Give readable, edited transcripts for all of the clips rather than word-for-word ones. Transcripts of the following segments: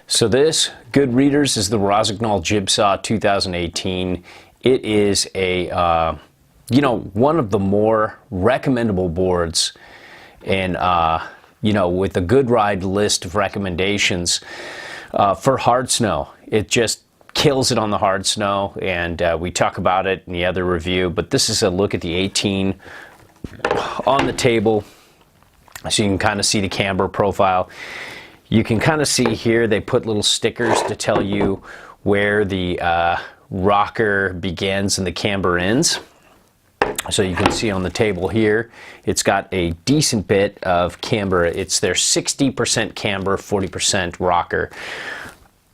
So this, good readers, is the Rossignol Jibsaw 2018. It is a, one of the more recommendable boards and, with a good ride list of recommendations for hard snow. It just kills it on the hard snow, and we talk about it in the other review, but this is a look at the 18 on the table, so you can kind of see the camber profile. You can kind of see here they put little stickers to tell you where the rocker begins and the camber ends. So you can see on the table here, it's got a decent bit of camber. It's their 60% camber, 40% rocker.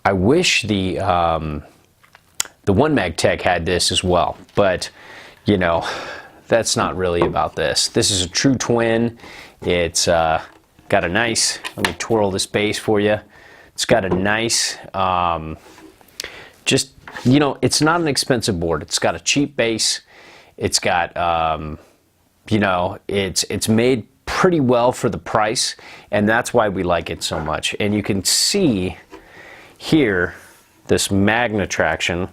I wish the One Mag Tech had this as well, but that's not really about this. This is a true twin. It's got a nice, let me twirl this base for you. It's got a nice, it's not an expensive board. It's got a cheap base. It's got, it's made pretty well for the price, and that's why we like it so much. And you can see here, this magna traction.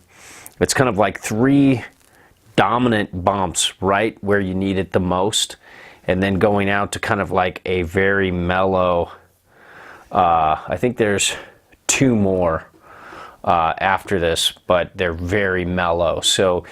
It's kind of like 3 dominant bumps right where you need it the most, and then going out to kind of like a very mellow, I think there's 2 more after this, but they're very mellow. So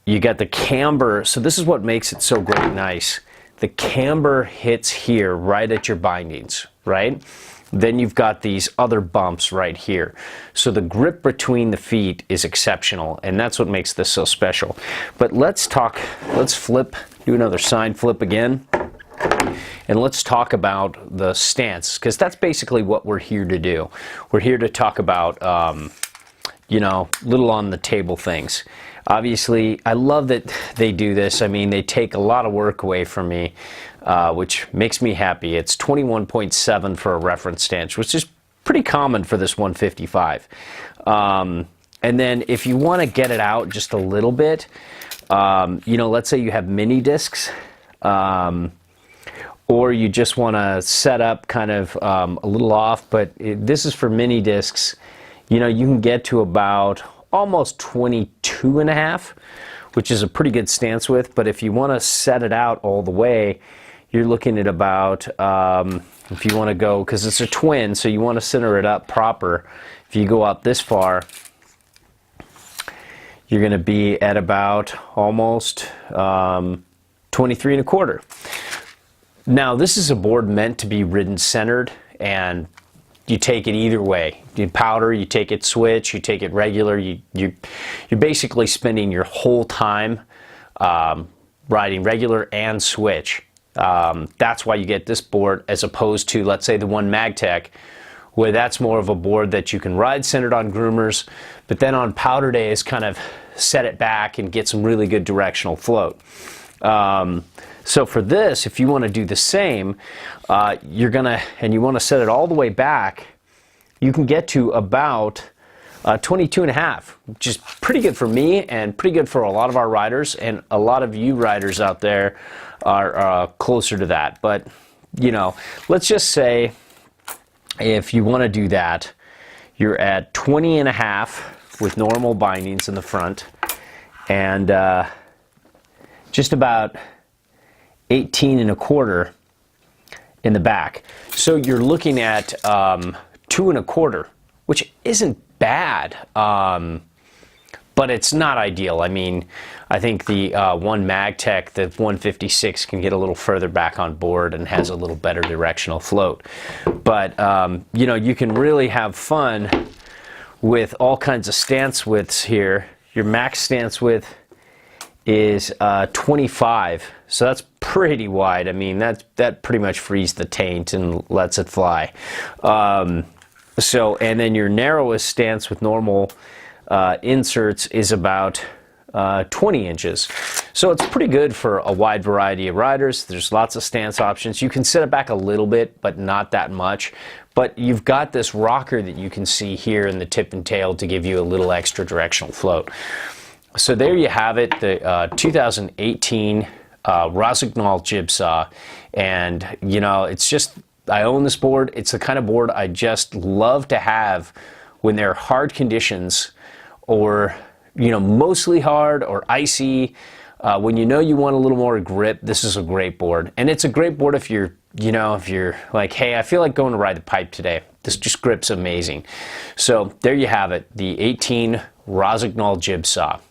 you got the camber, so this is what makes it so great nice. The camber hits here right at your bindings, right? Then you've got these other bumps right here. So the grip between the feet is exceptional, and that's what makes this so special. But let's flip, do another side flip again, and let's talk about the stance, because that's basically what we're here to do. We're here to talk about, little on the table things. Obviously, I love that they do this. I mean, they take a lot of work away from me, which makes me happy. It's 21.7 for a reference stance, which is pretty common for this 155. And then if you want to get it out just a little bit, let's say you have mini discs, or you just want to set up kind of a little off, but this is for mini discs. You can get to about almost 22.5, which is a pretty good stance width. But if you want to set it out all the way, you're looking at about, if you want to go, because it's a twin, so you want to center it up proper. If you go out this far, you're going to be at about almost 23.25. Now, this is a board meant to be ridden centered, and you take it either way. You powder, you take it switch, you take it regular. You're basically spending your whole time riding regular and switch. That's why you get this board as opposed to, let's say, the One Mag Tech, where that's more of a board that you can ride centered on groomers, but then on powder days kind of set it back and get some really good directional float. So for this, if you want to do the same, you want to set it all the way back, you can get to about 22.5, which is pretty good for me and pretty good for a lot of our riders, and a lot of you riders out there are closer to that. But, let's just say if you want to do that, you're at 20.5 with normal bindings in the front, and just about 18.25 in the back. So you're looking at 2.25, which isn't bad, but it's not ideal. I mean, I think the One Mag Tech, the 156, can get a little further back on board and has a little better directional float. But you can really have fun with all kinds of stance widths here. Your max stance width is 25, so that's pretty wide. I mean, that pretty much frees the taint and lets it fly. And then your narrowest stance with normal inserts is about 20 inches. So it's pretty good for a wide variety of riders. There's lots of stance options. You can set it back a little bit, but not that much. But you've got this rocker that you can see here in the tip and tail to give you a little extra directional float. So there you have it, the 2018 Rossignol Jibsaw, and it's just I own this board. It's the kind of board I just love to have when there are hard conditions, or mostly hard or icy. When you want a little more grip, this is a great board. And it's a great board if you're like, hey, I feel like going to ride the pipe today. This just grips amazing. So there you have it, the 18 Rossignol Jibsaw.